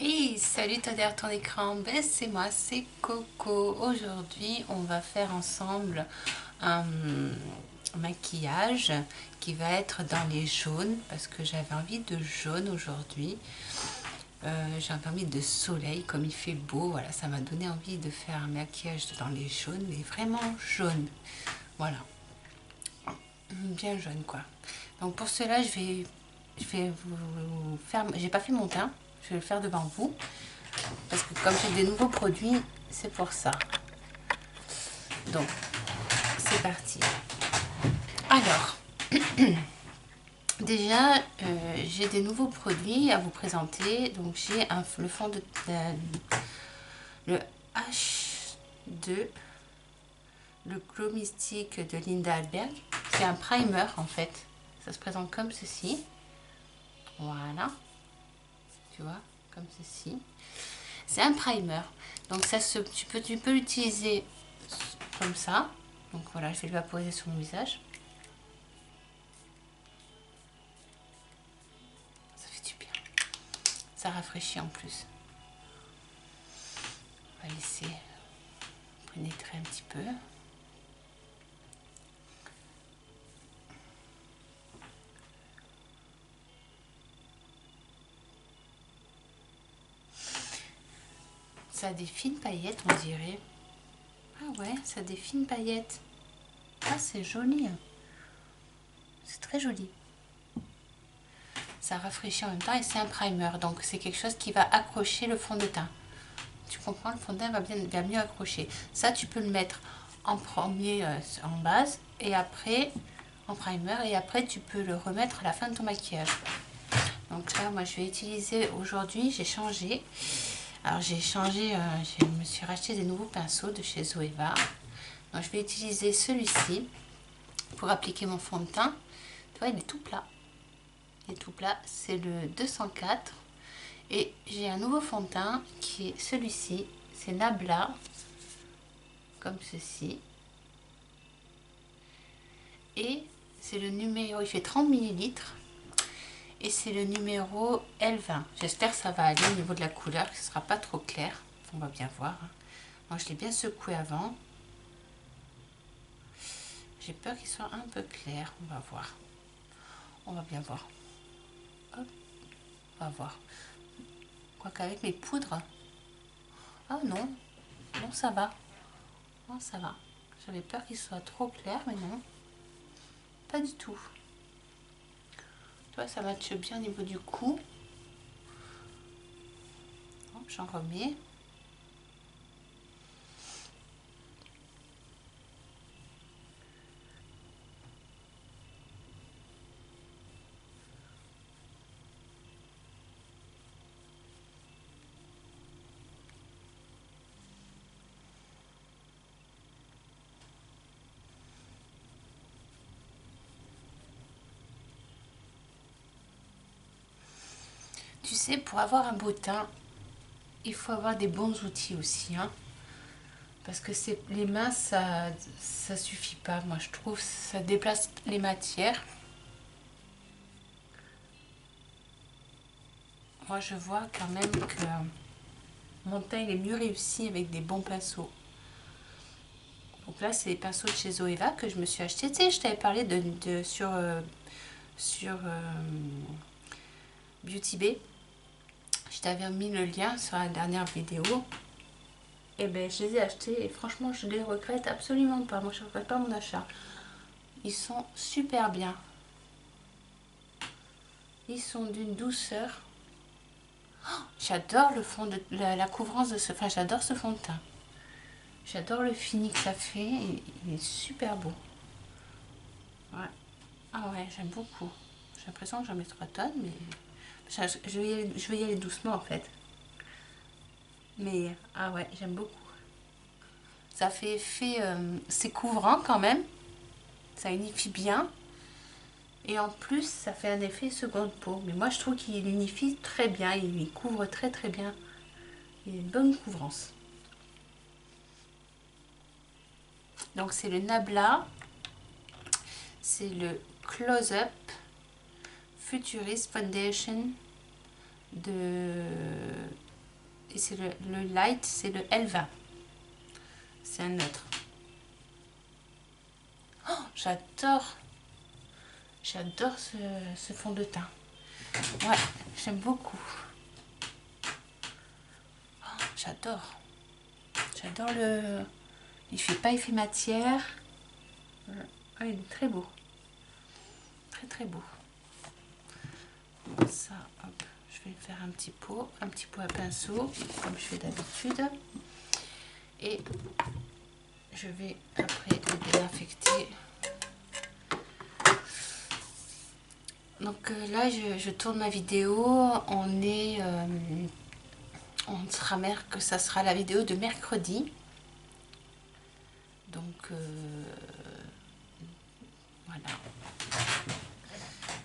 Hey, salut, t'as derrière ton écran, ben, c'est moi, c'est Coco. Aujourd'hui, on va faire ensemble un maquillage qui va être dans les jaunes parce que j'avais envie de jaune aujourd'hui. J'avais envie de soleil, comme il fait beau, voilà, ça m'a donné envie de faire un maquillage dans les jaunes, mais vraiment jaune. Voilà, bien jaune quoi. Donc pour cela, je vais vous faire, j'ai pas fait mon teint, je vais le faire devant vous. Parce que comme j'ai des nouveaux produits, c'est pour ça. Donc, c'est parti. Alors, déjà, j'ai des nouveaux produits à vous présenter. Donc, j'ai le fond de le H2, le Glow Mystique de Linda Alberg. C'est un primer en fait. Ça se présente comme ceci. Voilà. Tu vois, comme ceci. C'est un primer. Donc, tu peux l'utiliser comme ça. Donc voilà, je vais le vaporiser sur mon visage. Ça fait du bien. Ça rafraîchit en plus. On va laisser pénétrer un petit peu. Ça a des fines paillettes, on dirait. Ah ouais, ça a des fines paillettes. Ah, c'est joli. C'est très joli. Ça rafraîchit en même temps et c'est un primer. Donc c'est quelque chose qui va accrocher le fond de teint. Tu comprends, le fond de teint va mieux accrocher. Ça, tu peux le mettre en premier en base et après en primer. Et après, tu peux le remettre à la fin de ton maquillage. Donc là, moi, je vais utiliser aujourd'hui, j'ai changé. Alors, j'ai changé, je me suis racheté des nouveaux pinceaux de chez Zoeva. Donc, je vais utiliser celui-ci pour appliquer mon fond de teint. Tu vois, il est tout plat. Il est tout plat, c'est le 204. Et j'ai un nouveau fond de teint qui est celui-ci. C'est Nabla, comme ceci. Et c'est le numéro, il fait 30 millilitres. Et c'est le numéro L20. J'espère que ça va aller au niveau de la couleur, que ce ne sera pas trop clair. On va bien voir. Moi, je l'ai bien secoué avant. J'ai peur qu'il soit un peu clair. On va voir. On va bien voir. Hop. On va voir. Quoique avec mes poudres... Ah non. Non, ça va. Non, ça va. J'avais peur qu'il soit trop clair, mais non. Pas du tout. Tu vois, ça matche bien au niveau du cou. J'en remets. Tu sais, pour avoir un beau teint, il faut avoir des bons outils aussi, hein. Parce que les mains, ça suffit pas. Moi, je trouve ça déplace les matières. Moi, je vois quand même que mon teint il est mieux réussi avec des bons pinceaux. Donc là, c'est les pinceaux de chez Zoeva que je me suis acheté. Tu sais, je t'avais parlé sur Beauty Bay. Je t'avais mis le lien sur la dernière vidéo. Et ben, je les ai achetés et franchement, je les regrette absolument pas. Moi, je ne regrette pas mon achat. Ils sont super bien. Ils sont d'une douceur. Oh, j'adore le fond de la couvrance de ce. Enfin, j'adore ce fond de teint. J'adore le fini que ça fait. Il est super beau. Ouais. Ah ouais, j'aime beaucoup. J'ai l'impression que j'en mets 3 tonnes, mais je vais y aller doucement en fait. Mais ah ouais, j'aime beaucoup. Ça fait effet, c'est couvrant quand même. Ça unifie bien. Et en plus, ça fait un effet seconde peau. Mais moi, je trouve qu'il unifie très bien. Il lui couvre très très bien. Il a une bonne couvrance. Donc c'est le Nabla. C'est le Close-Up Futurist Foundation de et c'est le light, c'est le L20. C'est un neutre. Oh, j'adore ce fond de teint. Ouais, j'aime beaucoup. Oh, j'adore le... Il fait pas effet matière. Ah, il est très beau. Très beau. Ça, hop, je vais faire un petit pot à pinceau, comme je fais d'habitude. Et je vais après le désinfecter. Donc là, je tourne ma vidéo. Que ça sera la vidéo de mercredi. Donc voilà.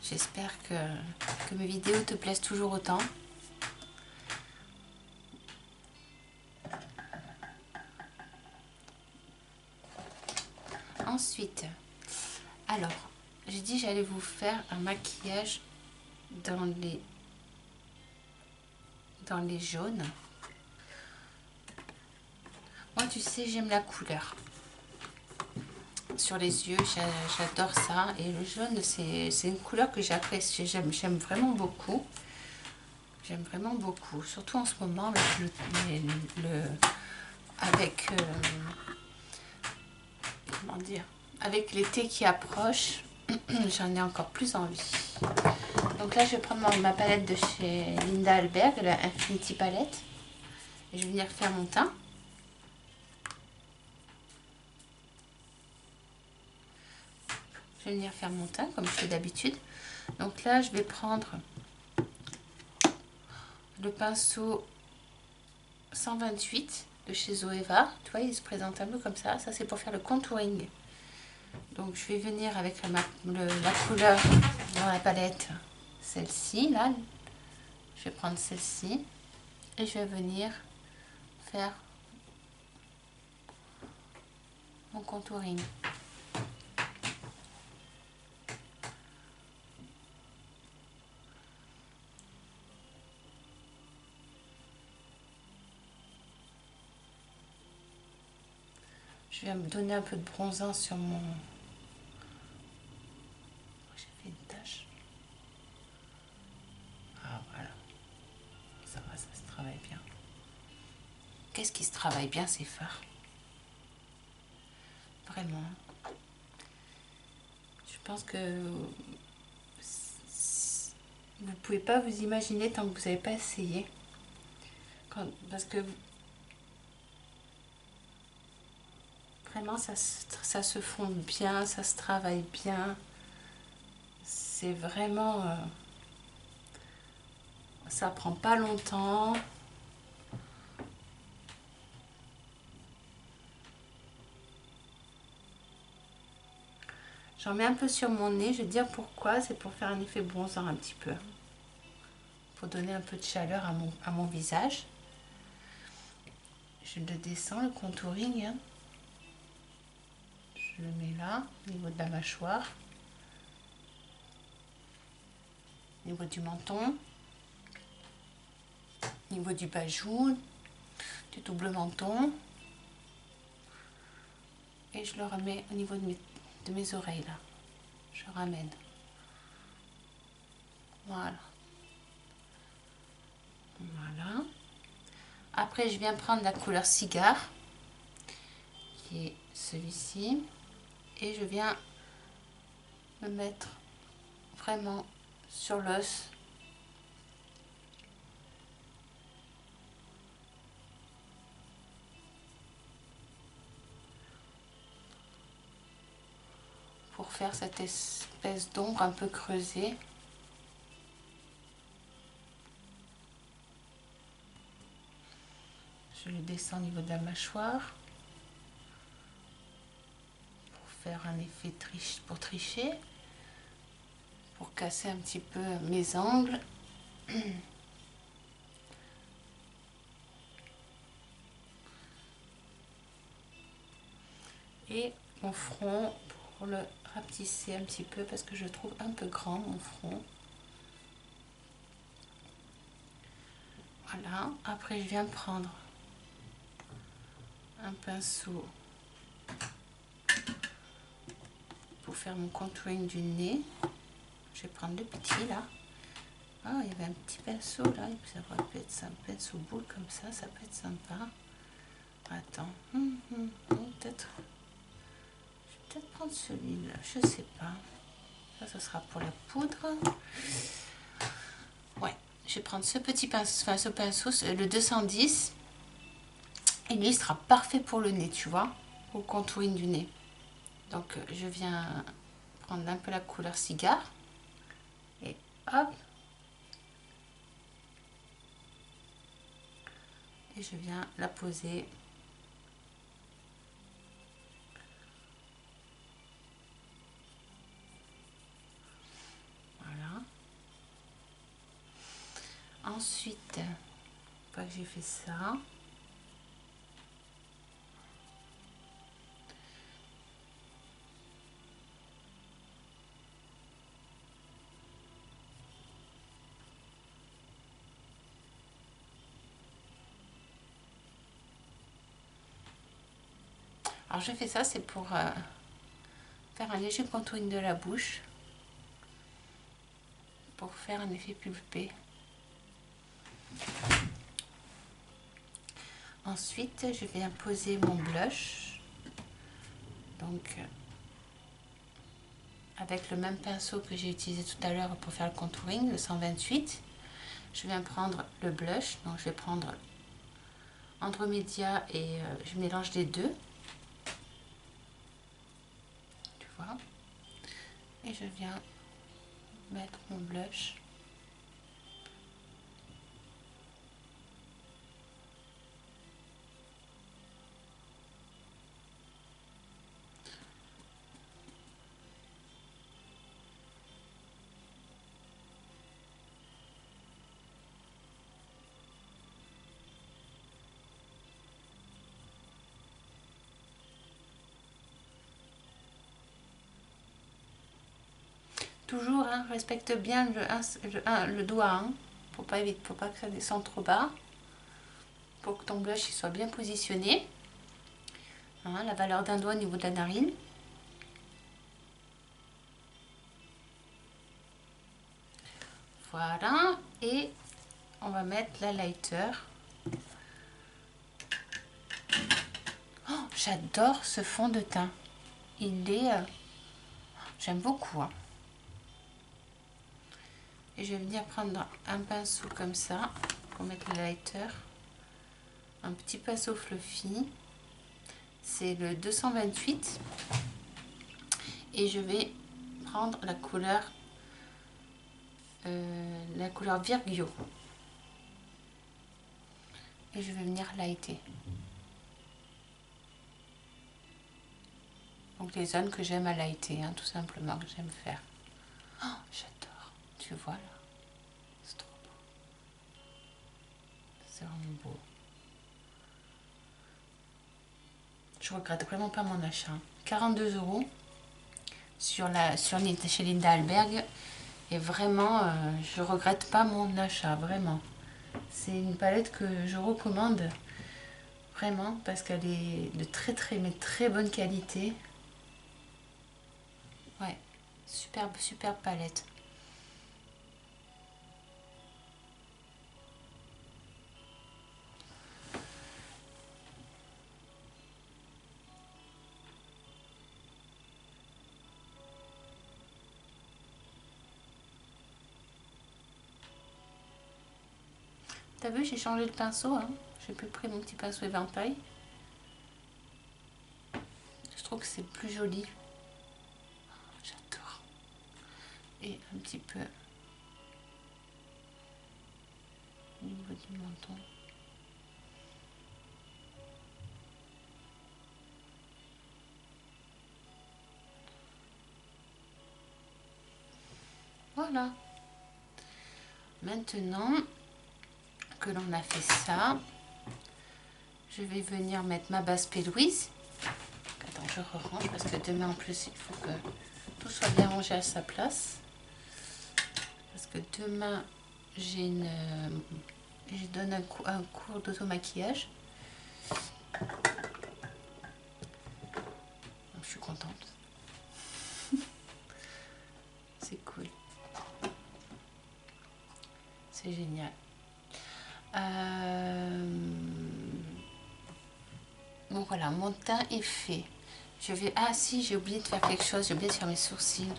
J'espère que mes vidéos te plaisent toujours autant. Ensuite, alors, j'ai dit j'allais vous faire un maquillage dans les jaunes. Moi, tu sais, j'aime la couleur. Sur les yeux, j'adore ça. Et le jaune, c'est une couleur que j'apprécie. J'aime vraiment beaucoup. J'aime vraiment beaucoup. Surtout en ce moment, comment dire, avec l'été qui approche, j'en ai encore plus envie. Donc là, je vais prendre ma palette de chez Linda Alberg, la Infinity Palette. Et je vais venir faire mon teint. Je vais venir faire mon teint comme je fais d'habitude. Donc là, je vais prendre le pinceau 128 de chez Zoeva. Tu vois, il se présente un peu comme ça. Ça, c'est pour faire le contouring. Donc, je vais venir avec la couleur dans la palette, celle-ci, là. Je vais prendre celle-ci et je vais venir faire mon contouring. Je vais me donner un peu de bronzant sur mon... J'ai fait une tache. Ah voilà. Ça va, ça se travaille bien. Qu'est-ce qui se travaille bien, ces fards? Vraiment. Je pense que vous ne pouvez pas vous imaginer tant que vous n'avez pas essayé. Parce que vraiment, ça se fond bien, ça se travaille bien. C'est vraiment... ça prend pas longtemps. J'en mets un peu sur mon nez. Je vais te dire pourquoi. C'est pour faire un effet bronzant un petit peu. Pour donner un peu de chaleur à mon visage. Je le descends, le contouring. Hein. Je le mets là, au niveau de la mâchoire. Au niveau du menton. Au niveau du bas joue. Du double menton. Et je le remets au niveau de mes oreilles là. Je ramène. Voilà. Voilà. Après, je viens prendre la couleur cigare, qui est celui-ci. Et je viens me mettre vraiment sur l'os. Pour faire cette espèce d'ombre un peu creusée. Je le descends au niveau de la mâchoire. Pour faire un effet pour tricher. Pour casser un petit peu mes angles. Et mon front pour le rapetisser un petit peu parce que je trouve un peu grand mon front. Voilà, après je viens prendre un pinceau pour faire mon contouring du nez. Je vais prendre le petit là. Ah, il y avait un petit pinceau là, ça peut être un pinceau boule comme ça peut être sympa. Attends, peut-être, je vais peut-être prendre celui-là, je sais pas. Ça, ce sera pour la poudre. Ouais, je vais prendre ce petit pinceau, enfin ce pinceau, le 210. Et lui, il sera parfait pour le nez, tu vois, au contouring du nez. Donc, je viens prendre un peu la couleur cigare. Et hop. Et je viens la poser. Voilà. Ensuite, une fois que j'ai fait ça, alors je fais ça, c'est pour faire un léger contouring de la bouche, pour faire un effet pulpé. Ensuite, je viens poser mon blush, donc avec le même pinceau que j'ai utilisé tout à l'heure pour faire le contouring, le 128. Je viens prendre le blush, donc je vais prendre Andromédia et je mélange les deux, tu vois, et je viens mettre mon blush. Toujours, hein, respecte bien le doigt, hein, pour pas que ça descende trop bas, pour que ton blush il soit bien positionné. Hein, la valeur d'un doigt au niveau de la narine. Voilà, et on va mettre l'highlighter. Oh, j'adore ce fond de teint. Il est... j'aime beaucoup. Hein. Et je vais venir prendre un pinceau comme ça pour mettre le lighter. Un petit pinceau fluffy. C'est le 228. Et je vais prendre la couleur Virgio. Et je vais venir lighter. Donc les zones que j'aime à lighter, hein, tout simplement, que j'aime faire. Oh, j'adore. Tu vois là? C'est trop beau. C'est vraiment beau. Je regrette vraiment pas mon achat. 42 € chez Linda Alberg. Et vraiment, je regrette pas mon achat, vraiment. C'est une palette que je recommande vraiment parce qu'elle est de mais très bonne qualité. Ouais, superbe palette. T'as vu, j'ai changé de pinceau, hein. J'ai plus pris mon petit pinceau éventail. Je trouve que c'est plus joli. J'adore. Et un petit peu au niveau du menton. Voilà. Maintenant que l'on a fait ça, je vais venir mettre ma base P. Louise. Attends, je re-range parce que demain en plus il faut que tout soit bien rangé à sa place. Parce que demain j'ai je donne un cours d'auto-maquillage. Je suis contente. C'est cool. C'est génial. Bon voilà, mon teint est fait. Je vais... Ah si, j'ai oublié de faire quelque chose. J'ai oublié de faire mes sourcils.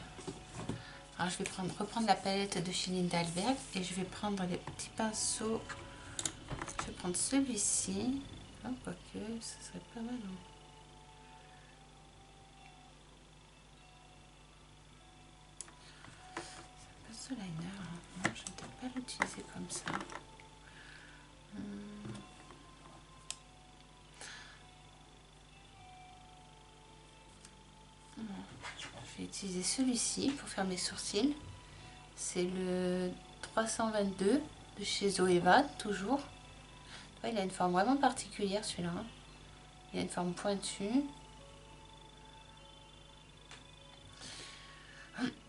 Alors je vais reprendre la palette de chez Lindalberg et je vais prendre les petits pinceaux. Je vais prendre celui-ci. Oh, quoique, ça serait pas mal. Hein. C'est un pinceau liner. Hein. Non, je ne vais pas l'utiliser comme ça. Je vais utiliser celui-ci pour faire mes sourcils. C'est le 322 de chez Zoeva, toujours. Il a une forme vraiment particulière celui-là. Il a une forme pointue.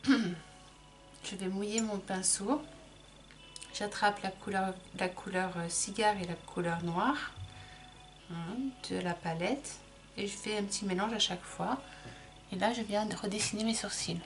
Je vais mouiller mon pinceau. J'attrape la couleur cigare et la couleur noire de la palette. Et je fais un petit mélange à chaque fois. Et là, je viens de redessiner mes sourcils.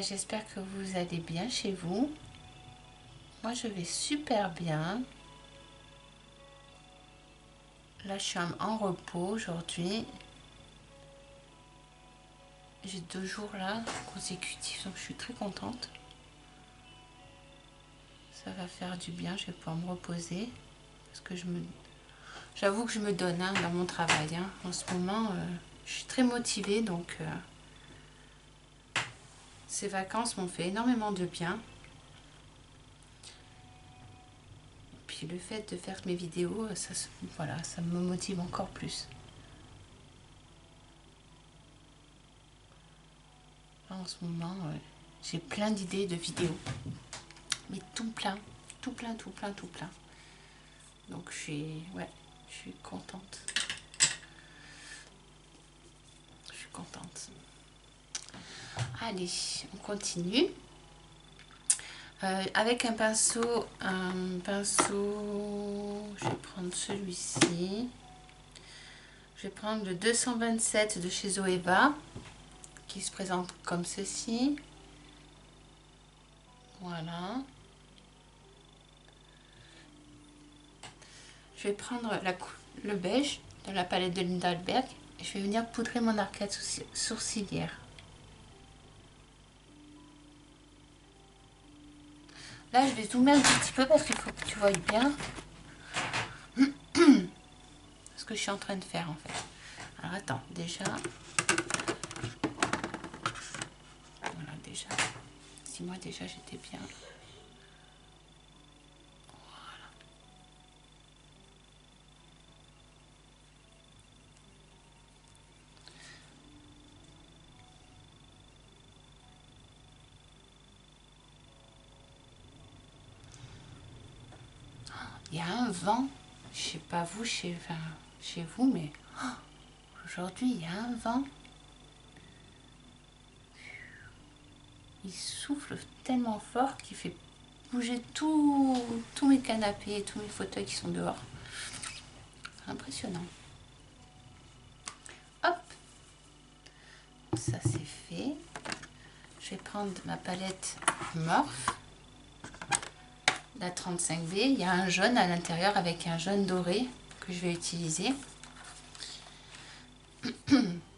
J'espère que vous allez bien chez vous. Moi, je vais super bien. Là, je suis en repos aujourd'hui. J'ai 2 jours là consécutifs, donc je suis très contente. Ça va faire du bien, je vais pouvoir me reposer. Parce que j'avoue que je me donne dans mon travail. En ce moment, je suis très motivée, donc ces vacances m'ont fait énormément de bien. Puis le fait de faire mes vidéos, voilà, ça me motive encore plus. Là, en ce moment, j'ai plein d'idées de vidéos. Mais tout plein, tout plein, tout plein, tout plein. Donc je suis contente. Je suis contente. Allez, on continue. Avec un pinceau, je vais prendre celui-ci. Je vais prendre le 227 de chez Zoeva, qui se présente comme ceci. Voilà. Je vais prendre le beige de la palette de Lindalberg et je vais venir poudrer mon arcade sourcilière. Là, je vais zoomer un petit peu parce qu'il faut que tu voies bien ce que je suis en train de faire en fait. Alors attends, déjà. Voilà, déjà. Si moi déjà j'étais bien. Voilà. Il y a un vent, je sais pas vous, chez vous, mais aujourd'hui il y a un vent. Il souffle tellement fort qu'il fait bouger tous mes canapés et tous mes fauteuils qui sont dehors. C'est impressionnant. Hop, ça c'est fait. Je vais prendre ma palette Morphe, la 35B. Il y a un jaune à l'intérieur avec un jaune doré que je vais utiliser.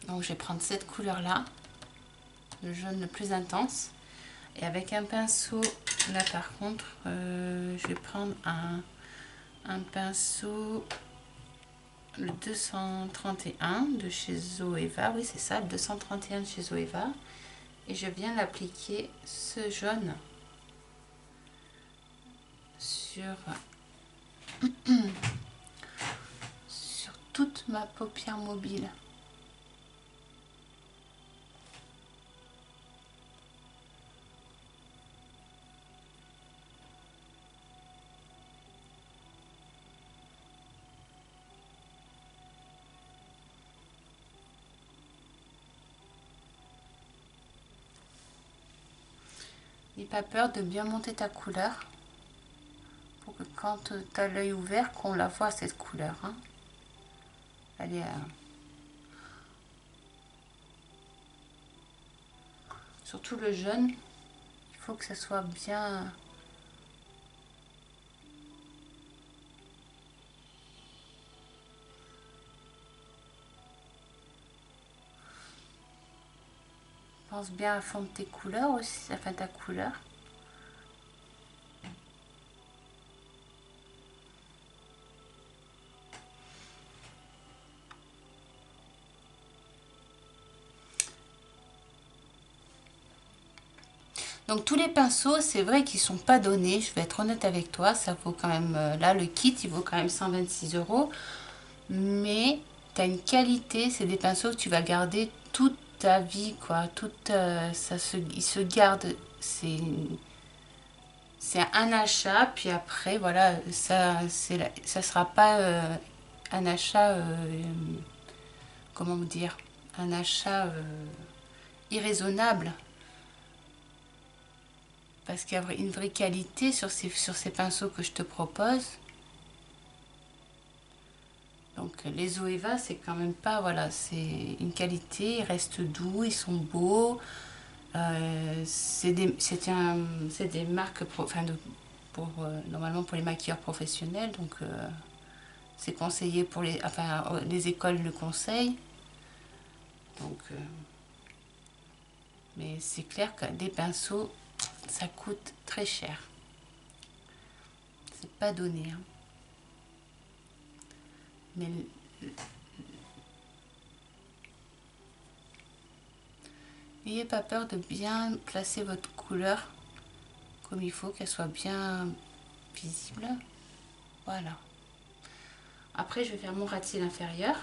Donc je vais prendre cette couleur là. le jaune le plus intense. Et avec un pinceau, là par contre, je vais prendre un pinceau, le 231 de chez Zoeva, oui c'est ça, le 231 de chez Zoeva. Et je viens l'appliquer, ce jaune, sur toute ma paupière mobile. N'aie pas peur de bien monter ta couleur pour que quand tu as l'œil ouvert, qu'on la voit cette couleur. Hein. Elle est, surtout le jaune, il faut que ça soit bien... Pense bien à fond de tes couleurs aussi, enfin ta couleur. Donc tous les pinceaux, c'est vrai qu'ils sont pas donnés, je vais être honnête avec toi, ça vaut quand même, là le kit il vaut quand même 126 €, mais tu as une qualité, c'est des pinceaux que tu vas garder toute ta vie, quoi, ils se gardent, c'est un achat, puis après voilà, ça sera pas un achat, comment vous dire, un achat irraisonnable. Parce qu'il y a une vraie qualité sur ces pinceaux que je te propose. Donc les Zoeva, c'est quand même pas, voilà, c'est une qualité, ils restent doux, ils sont beaux. C'est des marques, normalement pour les maquilleurs professionnels, donc c'est conseillé pour les écoles le conseillent. Donc, mais c'est clair que des pinceaux, ça coûte très cher. C'est pas donné. Hein. Mais n'ayez pas peur de bien placer votre couleur comme il faut, qu'elle soit bien visible. Voilà. Après, je vais faire mon ras-de-cils inférieur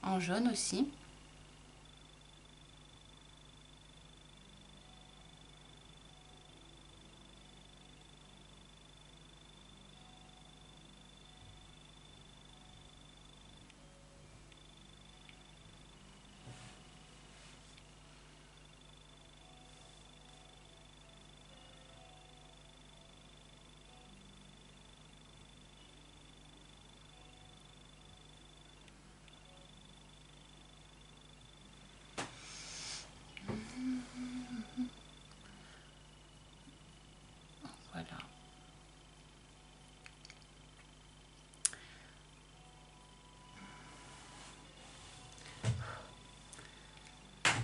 en jaune aussi. Voilà.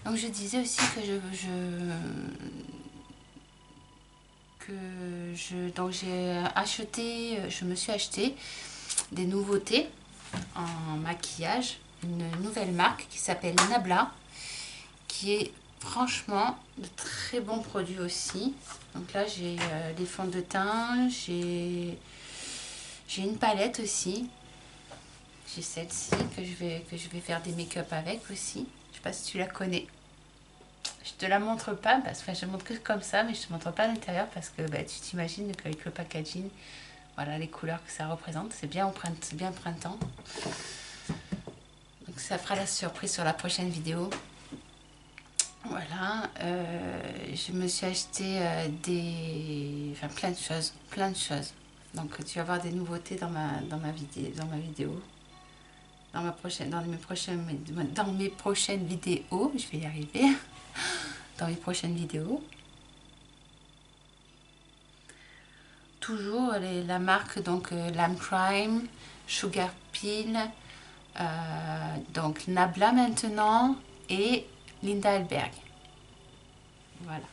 Donc je disais aussi que je me suis acheté des nouveautés en maquillage, une nouvelle marque qui s'appelle Nabla, qui est franchement de très bons produits aussi. Donc là j'ai des fonds de teint, j'ai une palette aussi, j'ai celle-ci que je vais faire des make-up avec aussi. Je sais pas si tu la connais. Je te la montre pas parce que je montre que comme ça, mais je te montre pas l'intérieur parce que tu t'imagines qu'avec le packaging, voilà les couleurs que ça représente, c'est bien printemps. Donc ça fera la surprise sur la prochaine vidéo. Voilà, je me suis acheté plein de choses. Donc tu vas voir des nouveautés dans ma vidéo. Dans mes prochaines vidéos, je vais y arriver. Dans mes prochaines vidéos. Toujours la marque donc Lime Crime, Sugar Peel, donc Nabla maintenant et Linda Elberg. Voilà.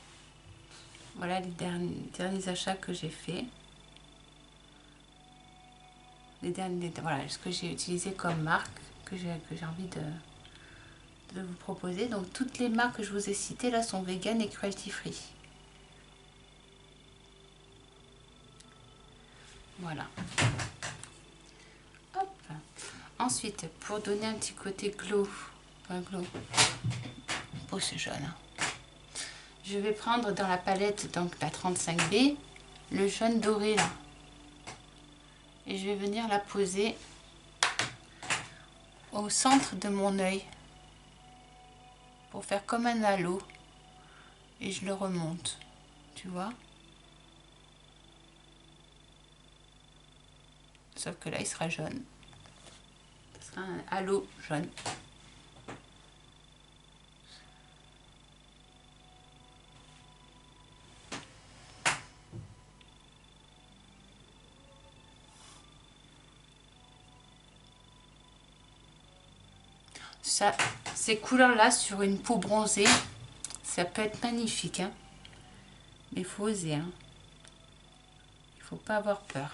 Voilà les derniers achats que j'ai fait. Voilà ce que j'ai utilisé comme marque que j'ai envie de vous proposer. Donc toutes les marques que je vous ai citées là sont vegan et cruelty free. Voilà. Hop. Ensuite, pour donner un petit côté glow, beau ce jaune, hein, je vais prendre dans la palette, donc la 35B, le jaune doré là. Et je vais venir la poser au centre de mon œil pour faire comme un halo. Et je le remonte, tu vois. Sauf que là, il sera jaune. Ce sera un halo jaune. Ça, ces couleurs-là sur une peau bronzée, ça peut être magnifique, hein. Mais il faut oser, hein. Il faut pas avoir peur.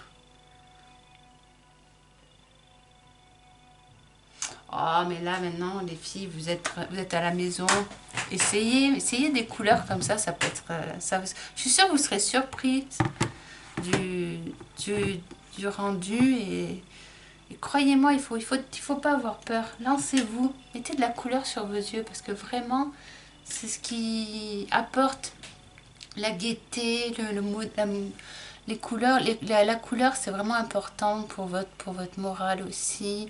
Oh, mais là maintenant, les filles, vous êtes à la maison. Essayez des couleurs comme ça peut être. Ça, je suis sûre que vous serez surprise du, du rendu et croyez-moi, il faut pas avoir peur. Lancez-vous, mettez de la couleur sur vos yeux parce que vraiment, c'est ce qui apporte la gaieté, le mood, les couleurs. La couleur, c'est vraiment important pour votre morale aussi.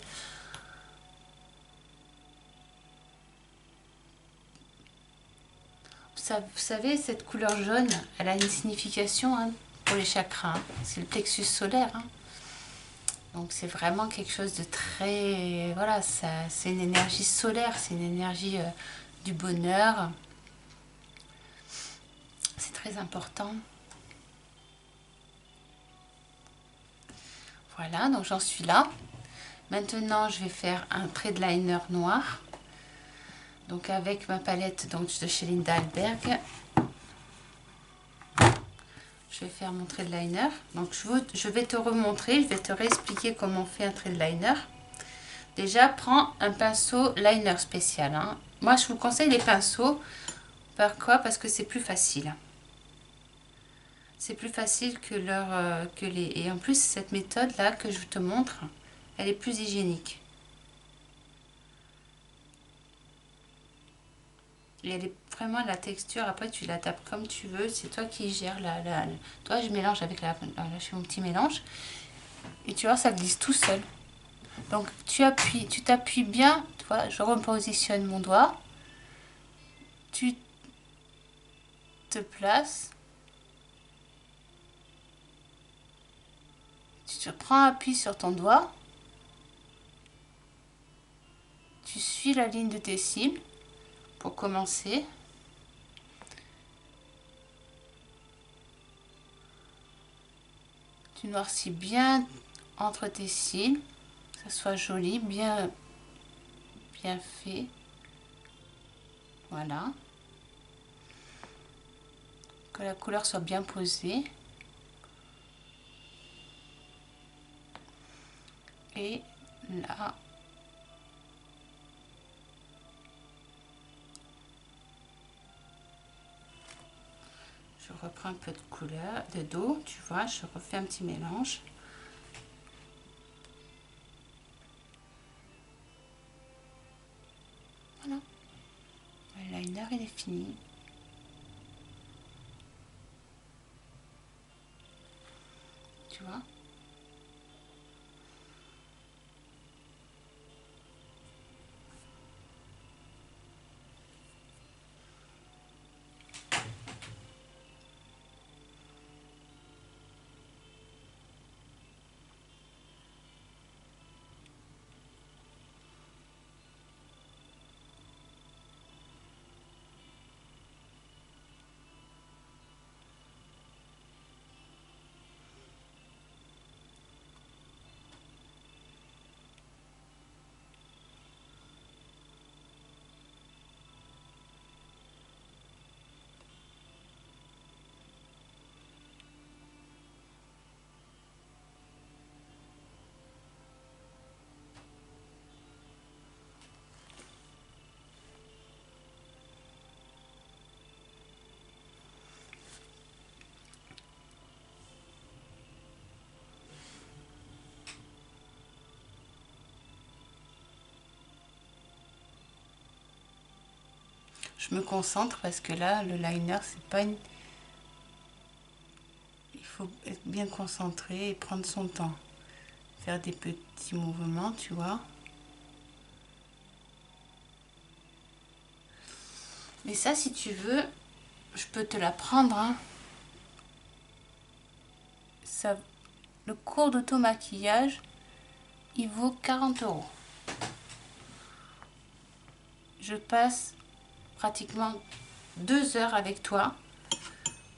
Ça, vous savez, cette couleur jaune, elle a une signification, hein, pour les chakras. Hein. C'est le plexus solaire. Hein. Donc c'est vraiment quelque chose de très... Voilà, c'est une énergie solaire, c'est une énergie du bonheur. C'est très important. Voilà, donc j'en suis là. Maintenant, je vais faire un trait de liner noir. Donc avec ma palette donc, de chez Linda Alberg. Je vais faire mon trait de liner. Donc je vais te remontrer, je vais te réexpliquer comment on fait un trait de liner. Déjà, prends un pinceau liner spécial. Hein. Moi, je vous conseille les pinceaux. Par quoi? Parce que c'est plus facile. C'est plus facile que les... Et en plus, cette méthode-là que je te montre, elle est plus hygiénique. Et elle est vraiment la texture. Après, tu la tapes comme tu veux. C'est toi qui gères Toi, je mélange avec là, je fais mon petit mélange. Et tu vois, ça glisse tout seul. Donc, tu t'appuies bien. Tu vois, je repositionne mon doigt. Tu te places. Tu prends appui sur ton doigt. Tu suis la ligne de tes cils pour commencer. Tu noircis bien entre tes cils, que ça soit joli, bien fait. Voilà. Que la couleur soit bien posée. Et là, je reprends un peu de couleur, d'eau, tu vois, je refais un petit mélange. Voilà. Le liner, il est fini. Tu vois. je me concentre parce que là, le liner, c'est pas une... Il faut être bien concentré et prendre son temps. Faire des petits mouvements, tu vois. Mais ça, si tu veux, je peux te la prendre, hein. Ça, le cours d'auto-maquillage, il vaut 40 €. Je passe pratiquement 2 heures avec toi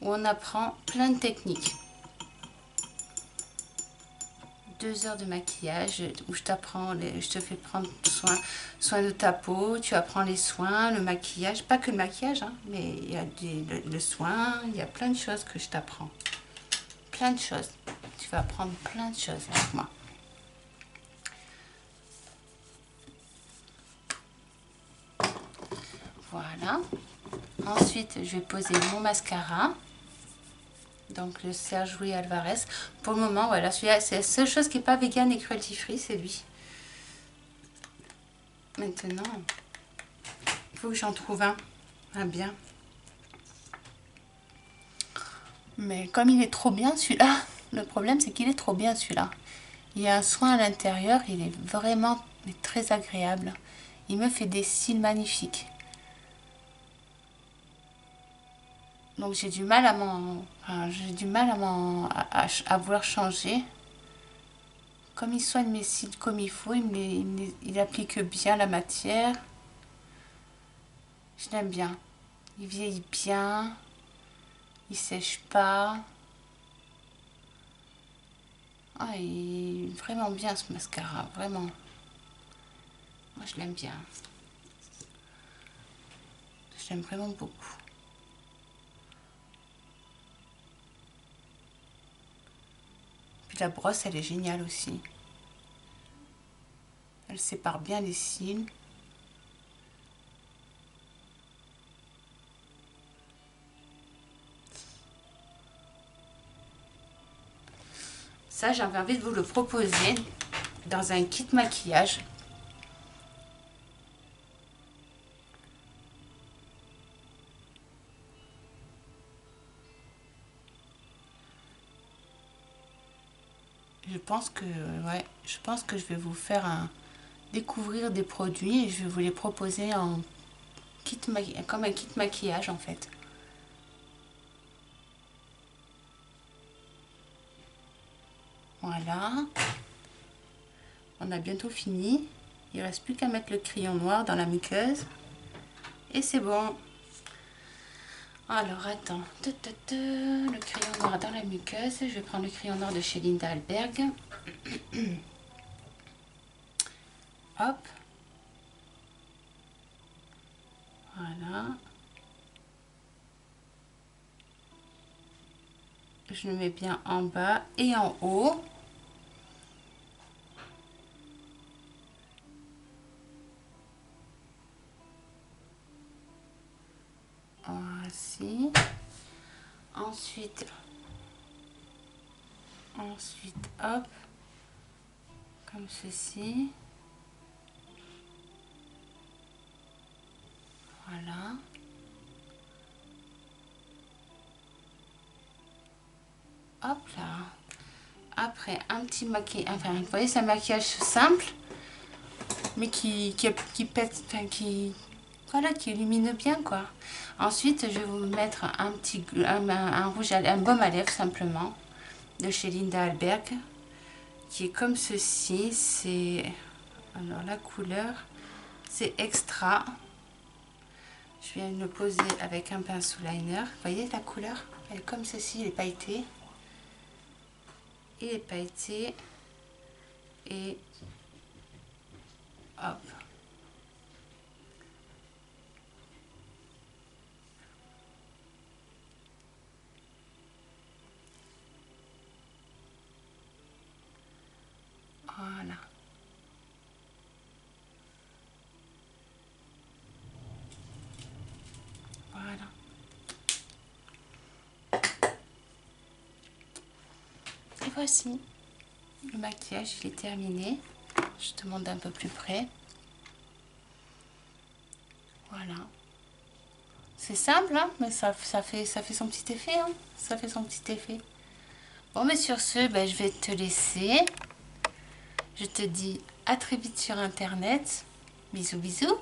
où on apprend plein de techniques. 2 heures de maquillage où je t'apprends, je te fais prendre soin de ta peau, tu apprends les soins, le maquillage, pas que le maquillage, hein, mais il y a le soin, il y a plein de choses que je t'apprends. Plein de choses. Tu vas apprendre plein de choses avec moi. Voilà. Ensuite, je vais poser mon mascara. Donc le Serge Louis Alvarez. Pour le moment, voilà, celui-là, c'est la seule chose qui n'est pas vegan et cruelty free, c'est lui. Maintenant, il faut que j'en trouve un bien. Mais comme il est trop bien celui-là, le problème c'est qu'il est trop bien celui-là. Il y a un soin à l'intérieur, il est vraiment très agréable. Il me fait des cils magnifiques. Donc j'ai du mal à vouloir changer. Comme il soigne mes cils comme il faut, il applique bien la matière. Je l'aime bien. Il vieillit bien. Il sèche pas. Ah, il est vraiment bien ce mascara, vraiment. Moi je l'aime bien. Je l'aime vraiment beaucoup. Puis la brosse, elle est géniale aussi. Elle sépare bien les cils. Ça, j'avais envie de vous le proposer dans un kit maquillage. Je pense que je vais vous faire découvrir des produits et je vais vous les proposer en comme un kit maquillage en fait. Voilà. On a bientôt fini. Il ne reste plus qu'à mettre le crayon noir dans la muqueuse. Et c'est bon. Alors attends. Le crayon noir dans la muqueuse. Je vais prendre le crayon noir de chez Linda Alberg. Hop. Voilà. Je le mets bien en bas et en haut. Voici. Ensuite, hop, comme ceci. Voilà. Hop là. Après, un petit maquillage. Enfin, vous voyez, c'est un maquillage simple, mais qui pète, enfin, voilà, qui illumine bien, quoi. Ensuite, je vais vous mettre un rouge, un baume à lèvres, simplement, de chez Linda Alberg, qui est comme ceci. C'est... Alors, la couleur, c'est Extra. Je viens de le poser avec un pinceau liner. Vous voyez la couleur? Elle est comme ceci, il est pailleté. Il est pailleté. Et hop. Voilà. Voilà. Et voici. Le maquillage, il est terminé. Je te montre d'un peu plus près. Voilà. C'est simple, hein, mais ça fait son petit effet. Hein. Ça fait son petit effet. Bon, mais sur ce, ben, je vais te laisser. Je te dis à très vite sur Internet. Bisous, bisous.